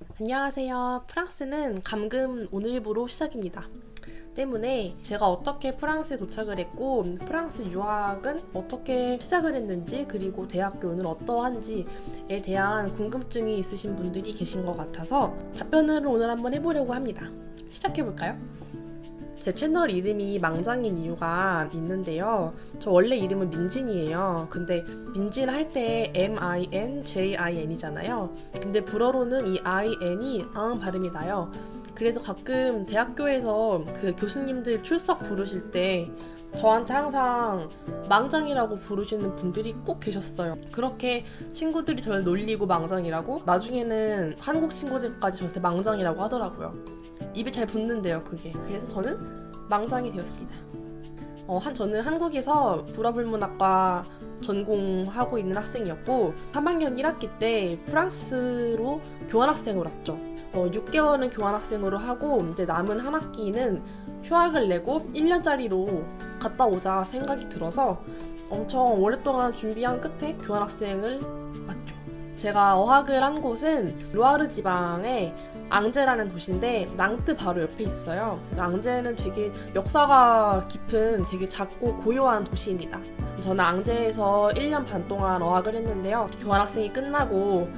안녕하세요. 프랑스는 감금 오늘부로 시작입니다. 때문에 제가 어떻게 프랑스에 도착을 했고 프랑스 유학은 어떻게 시작을 했는지 그리고 대학교는 어떠한지에 대한 궁금증이 있으신 분들이 계신 것 같아서 답변을 오늘 한번 해보려고 합니다. 시작해볼까요? 제 채널 이름이 망장인 이유가 있는데요. 저 원래 이름은 민진이에요. 근데 민진 할 때 MINJIN이잖아요. 근데 불어로는 이 IN이 발음이 나요. 그래서 가끔 대학교에서 그 교수님들 출석 부르실 때 저한테 항상 망장이라고 부르시는 분들이 꼭 계셨어요. 그렇게 친구들이 저를 놀리고 망장이라고, 나중에는 한국 친구들까지 저한테 망장이라고 하더라고요. 입에 잘 붙는데요, 그게. 그래서 저는 망장이 되었습니다. 저는 한국에서 불어불문학과 전공하고 있는 학생이었고 3학년 1학기 때 프랑스로 교환학생으로 왔죠. 6개월은 교환학생으로 하고 이제 남은 한 학기는 휴학을 내고 1년짜리로 갔다 오자 생각이 들어서 엄청 오랫동안 준비한 끝에 교환학생을 왔죠. 제가 어학을 한 곳은 루아르 지방의 앙제라는 도시인데 낭트 바로 옆에 있어요. 그래서 앙제는 되게 역사가 깊은 되게 작고 고요한 도시입니다. 저는 앙제에서 1년 반 동안 어학을 했는데요. 교환학생이 끝나고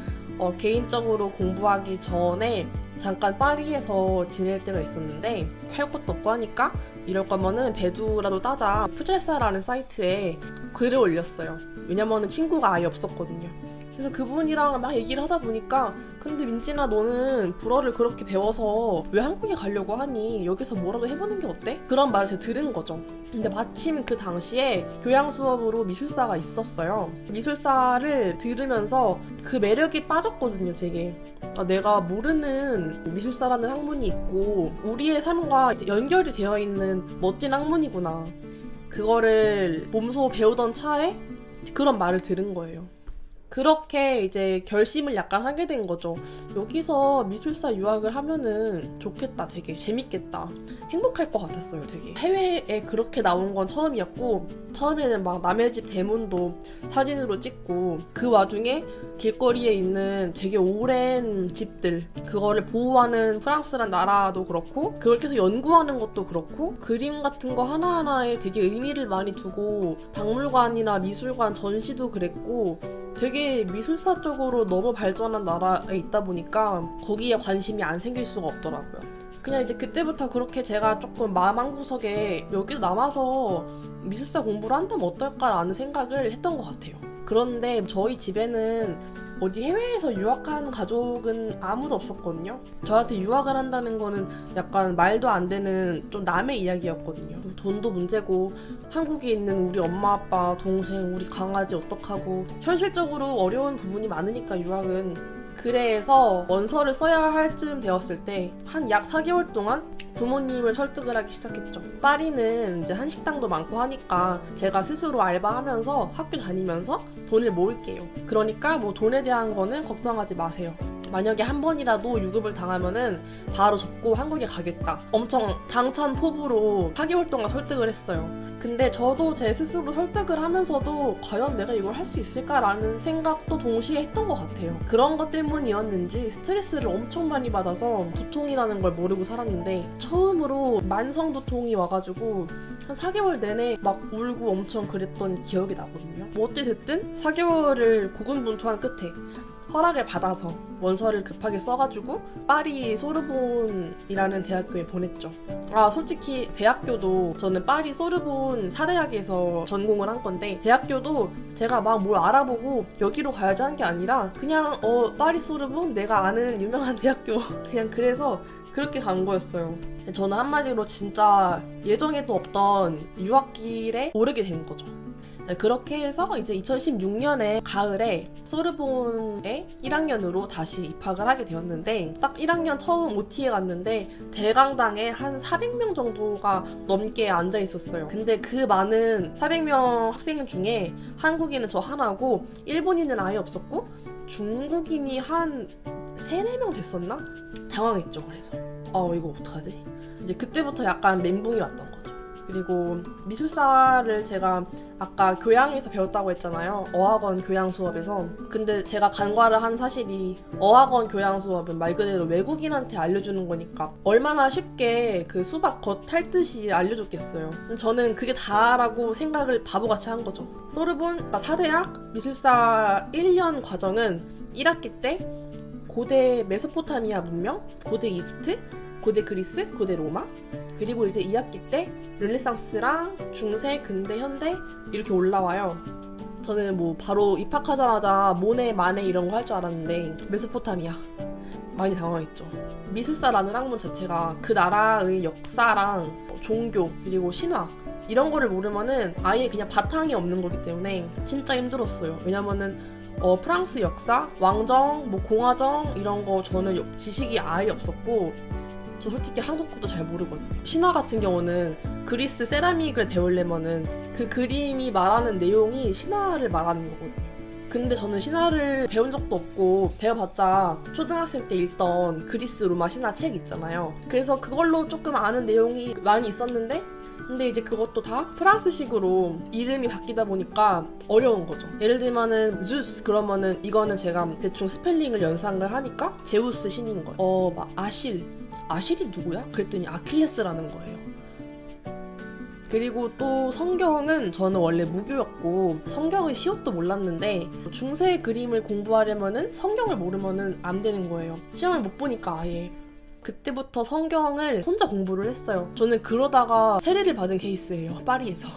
개인적으로 공부하기 전에 잠깐 파리에서 지낼 때가 있었는데 할 것도 없고 하니까 이럴 거면은 배두라도 따자 푸젤사라는 사이트에 글을 올렸어요. 왜냐면은 친구가 아예 없었거든요. 그래서 그분이랑 막 얘기를 하다 보니까 근데 민진아, 너는 불어를 그렇게 배워서 왜 한국에 가려고 하니? 여기서 뭐라도 해보는 게 어때? 그런 말을 제가 들은 거죠. 근데 마침 그 당시에 교양 수업으로 미술사가 있었어요. 미술사를 들으면서 그 매력이 빠졌거든요, 되게. 내가 모르는 미술사라는 학문이 있고 우리의 삶과 연결이 되어 있는 멋진 학문이구나. 그거를 몸소 배우던 차에 그런 말을 들은 거예요. 그렇게 이제 결심을 약간 하게 된 거죠. 여기서 미술사 유학을 하면은 좋겠다, 되게 재밌겠다, 행복할 것 같았어요. 되게 해외에 그렇게 나온 건 처음이었고 처음에는 막 남의 집 대문도 사진으로 찍고 그 와중에 길거리에 있는 되게 오랜 집들, 그거를 보호하는 프랑스란 나라도 그렇고 그걸 계속 연구하는 것도 그렇고 그림 같은 거 하나하나에 되게 의미를 많이 두고 박물관이나 미술관 전시도 그랬고 되게 미술사 쪽으로 너무 발전한 나라에 있다 보니까 거기에 관심이 안 생길 수가 없더라고요. 그냥 이제 그때부터 그렇게 제가 조금 마음 한구석에 여기 남아서 미술사 공부를 한다면 어떨까라는 생각을 했던 것 같아요. 그런데 저희 집에는 어디 해외에서 유학한 가족은 아무도 없었거든요. 저한테 유학을 한다는 거는 약간 말도 안 되는 좀 남의 이야기였거든요. 돈도 문제고 한국에 있는 우리 엄마 아빠, 동생, 우리 강아지 어떡하고 현실적으로 어려운 부분이 많으니까 유학은. 그래서 원서를 써야 할 쯤 되었을 때 한 약 4개월 동안 부모님을 설득을 하기 시작했죠. 파리는 이제 한식당도 많고 하니까 제가 스스로 알바하면서 학교 다니면서 돈을 모을게요. 그러니까 뭐 돈에 대한 거는 걱정하지 마세요. 만약에 한 번이라도 유급을 당하면은 바로 접고 한국에 가겠다. 엄청 당찬 포부로 4개월 동안 설득을 했어요. 근데 저도 제 스스로 설득을 하면서도 과연 내가 이걸 할 수 있을까라는 생각도 동시에 했던 것 같아요. 그런 것 때문이었는지 스트레스를 엄청 많이 받아서 두통이라는 걸 모르고 살았는데 처음으로 만성 두통이 와가지고 한 4개월 내내 막 울고 엄청 그랬던 기억이 나거든요. 뭐 어찌 됐든 4개월을 고군분투한 끝에 허락을 받아서 원서를 급하게 써가지고 파리 소르본이라는 대학교에 보냈죠. 솔직히 대학교도 저는 파리 소르본 사대학에서 전공을 한 건데 대학교도 제가 막 뭘 알아보고 여기로 가야지 한 게 아니라 그냥 파리 소르본 내가 아는 유명한 대학교 그냥 그래서 그렇게 간 거였어요. 저는 한마디로 진짜 예정에도 없던 유학길에 오르게 된 거죠. 그렇게 해서 이제 2016년에 가을에 소르본에 1학년으로 다시 입학을 하게 되었는데 딱 1학년 처음 OT에 갔는데 대강당에 한 400명 정도가 넘게 앉아 있었어요. 근데 그 많은 400명 학생 중에 한국인은 저 하나고 일본인은 아예 없었고 중국인이 한 3, 4명 됐었나? 당황했죠. 그래서 이거 어떡하지? 이제 그때부터 약간 멘붕이 왔던 거죠. 그리고 미술사를 제가 아까 교양에서 배웠다고 했잖아요. 어학원 교양 수업에서. 근데 제가 간과를 한 사실이 어학원 교양 수업은 말 그대로 외국인한테 알려주는 거니까 얼마나 쉽게 그 수박 겉 탈듯이 알려줬겠어요. 저는 그게 다라고 생각을 바보같이 한 거죠. 소르본, 그러니까 사대학 미술사 1년 과정은 1학기 때 고대 메소포타미아 문명, 고대 이집트, 고대 그리스, 고대 로마, 그리고 이제 2학기 때 르네상스랑 중세, 근대, 현대 이렇게 올라와요. 저는 뭐 바로 입학하자마자 모네, 마네 이런 거 할 줄 알았는데 메소포타미아 많이 당황했죠. 미술사라는 학문 자체가 그 나라의 역사랑 종교 그리고 신화 이런 거를 모르면은 아예 그냥 바탕이 없는 거기 때문에 진짜 힘들었어요. 왜냐면은 프랑스 역사, 왕정, 뭐 공화정 이런 거 저는 지식이 아예 없었고 저 솔직히 한국어도 잘 모르거든요. 신화 같은 경우는 그리스 세라믹을 배우려면은 그 그림이 말하는 내용이 신화를 말하는 거거든요. 근데 저는 신화를 배운 적도 없고 배워봤자 초등학생 때 읽던 그리스 로마 신화 책 있잖아요. 그래서 그걸로 조금 아는 내용이 많이 있었는데 근데 이제 그것도 다 프랑스식으로 이름이 바뀌다 보니까 어려운 거죠. 예를 들면은 주스 그러면은 이거는 제가 대충 스펠링을 연상을 하니까 제우스 신인 거예요. 막 아실이 누구야? 그랬더니 아킬레스라는 거예요. 그리고 또 성경은 저는 원래 무교였고 성경의 시옷도 몰랐는데 중세 그림을 공부하려면은 성경을 모르면은 안 되는 거예요. 시험을 못 보니까 아예. 그때부터 성경을 혼자 공부를 했어요. 저는 그러다가 세례를 받은 케이스예요. 파리에서.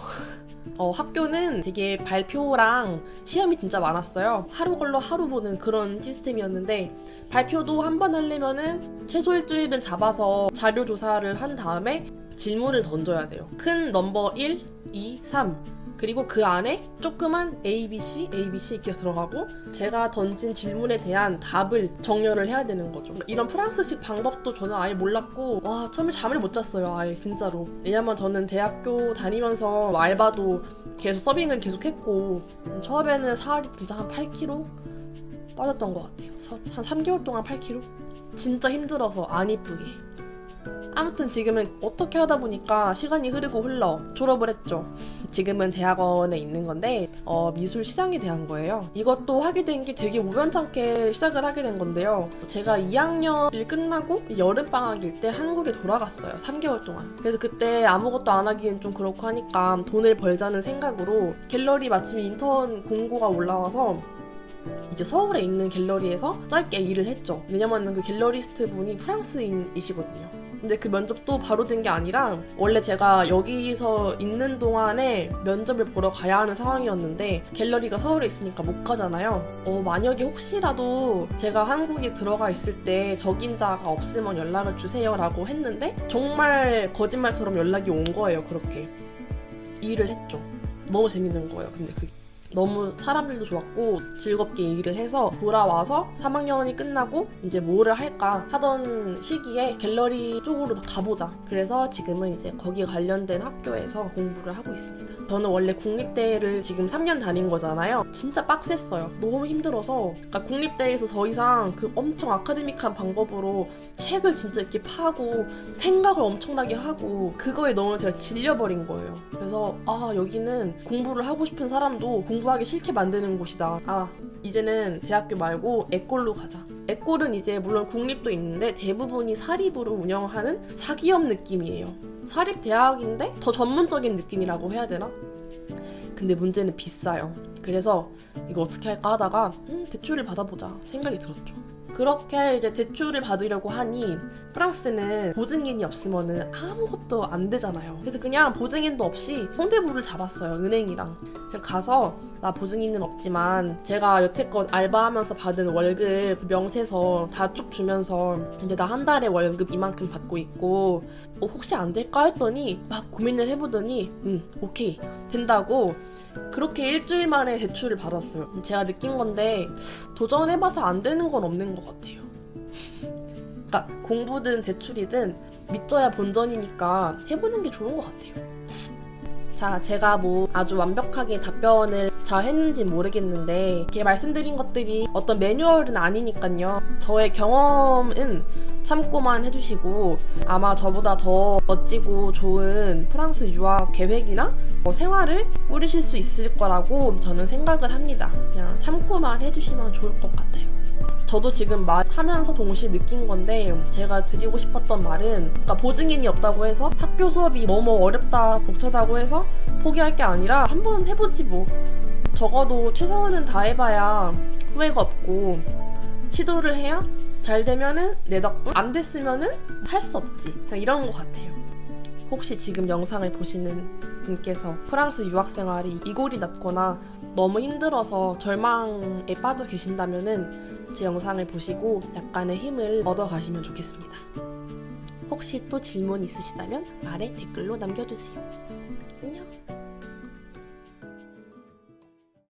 학교는 되게 발표랑 시험이 진짜 많았어요. 하루 걸러 하루 보는 그런 시스템이었는데 발표도 한 번 하려면은 최소 일주일은 잡아서 자료 조사를 한 다음에 질문을 던져야 돼요. 큰 넘버 1, 2, 3 그리고 그 안에 조그만 ABC 이렇게 들어가고 제가 던진 질문에 대한 답을 정렬을 해야 되는 거죠. 이런 프랑스식 방법도 저는 아예 몰랐고 와 처음에 잠을 못 잤어요. 아예 진짜로. 왜냐면 저는 대학교 다니면서 알바도 계속 서빙을 계속 했고 처음에는 살이 진짜 한 8kg 빠졌던 것 같아요. 한 3개월 동안 8kg? 진짜 힘들어서 안 이쁘게. 아무튼 지금은 어떻게 하다 보니까 시간이 흐르고 흘러 졸업을 했죠. 지금은 대학원에 있는 건데 미술 시장에 대한 거예요. 이것도 하게 된 게 되게 우연찮게 시작을 하게 된 건데요. 제가 2학년을 끝나고 여름방학일 때 한국에 돌아갔어요. 3개월 동안. 그래서 그때 아무것도 안 하기엔 좀 그렇고 하니까 돈을 벌자는 생각으로 갤러리 마침 인턴 공고가 올라와서 이제 서울에 있는 갤러리에서 짧게 일을 했죠. 왜냐면 그 갤러리스트 분이 프랑스인이시거든요. 근데 그 면접도 바로 된 게 아니라 원래 제가 여기서 있는 동안에 면접을 보러 가야 하는 상황이었는데 갤러리가 서울에 있으니까 못 가잖아요. 만약에 혹시라도 제가 한국에 들어가 있을 때 적임자가 없으면 연락을 주세요 라고 했는데 정말 거짓말처럼 연락이 온 거예요. 그렇게 일을 했죠. 너무 재밌는 거예요. 근데 너무 사람들도 좋았고 즐겁게 일을 해서 돌아와서 3학년이 끝나고 이제 뭐를 할까 하던 시기에 갤러리 쪽으로 가보자. 그래서 지금은 이제 거기 관련된 학교에서 공부를 하고 있습니다. 저는 원래 국립대를 지금 3년 다닌 거잖아요. 진짜 빡셌어요. 너무 힘들어서. 그러니까 국립대에서 더 이상 그 엄청 아카데믹한 방법으로 책을 진짜 이렇게 파고 생각을 엄청나게 하고 그거에 너무 제가 질려버린 거예요. 그래서 여기는 공부를 하고 싶은 사람도 공부하기 싫게 만드는 곳이다. 이제는 대학교 말고 에꼴로 가자. 에꼴은 이제 물론 국립도 있는데 대부분이 사립으로 운영하는 사기업 느낌이에요. 사립대학인데 더 전문적인 느낌이라고 해야 되나? 근데 문제는 비싸요. 그래서 이거 어떻게 할까 하다가 대출을 받아보자 생각이 들었죠. 그렇게 이제 대출을 받으려고 하니 프랑스는 보증인이 없으면은 아무것도 안 되잖아요. 그래서 그냥 보증인도 없이 홍대부를 잡았어요. 은행이랑. 가서 나 보증인은 없지만 제가 여태껏 알바하면서 받은 월급 명세서 다 쭉 주면서 이제 나 한 달에 월급 이만큼 받고 있고 혹시 안 될까 했더니 막 고민을 해보더니 오케이 된다고 그렇게 일주일 만에 대출을 받았어요. 제가 느낀 건데 도전해봐서 안 되는 건 없는 것 같아요. 그러니까 공부든 대출이든 믿져야 본전이니까 해보는 게 좋은 것 같아요. 자, 제가 뭐 아주 완벽하게 답변을 잘 했는지 모르겠는데 이렇게 말씀드린 것들이 어떤 매뉴얼은 아니니까요. 저의 경험은 참고만 해주시고 아마 저보다 더 멋지고 좋은 프랑스 유학 계획이나 생활을 꾸리실 수 있을 거라고 저는 생각을 합니다. 그냥 참고만 해주시면 좋을 것 같아요. 저도 지금 말하면서 동시에 느낀 건데 제가 드리고 싶었던 말은 그러니까 보증인이 없다고 해서 학교 수업이 너무 어렵다 벅차다고 해서 포기할 게 아니라 한번 해보지 뭐. 적어도 최선은 다해봐야 후회가 없고 시도를 해야 잘 되면은 내 덕분, 안 됐으면은 할 수 없지. 그냥 이런 것 같아요. 혹시 지금 영상을 보시는 분께서 프랑스 유학 생활이 이골이 났거나 너무 힘들어서 절망에 빠져 계신다면은 제 영상을 보시고 약간의 힘을 얻어 가시면 좋겠습니다. 혹시 또 질문 있으시다면 아래 댓글로 남겨주세요. 안녕.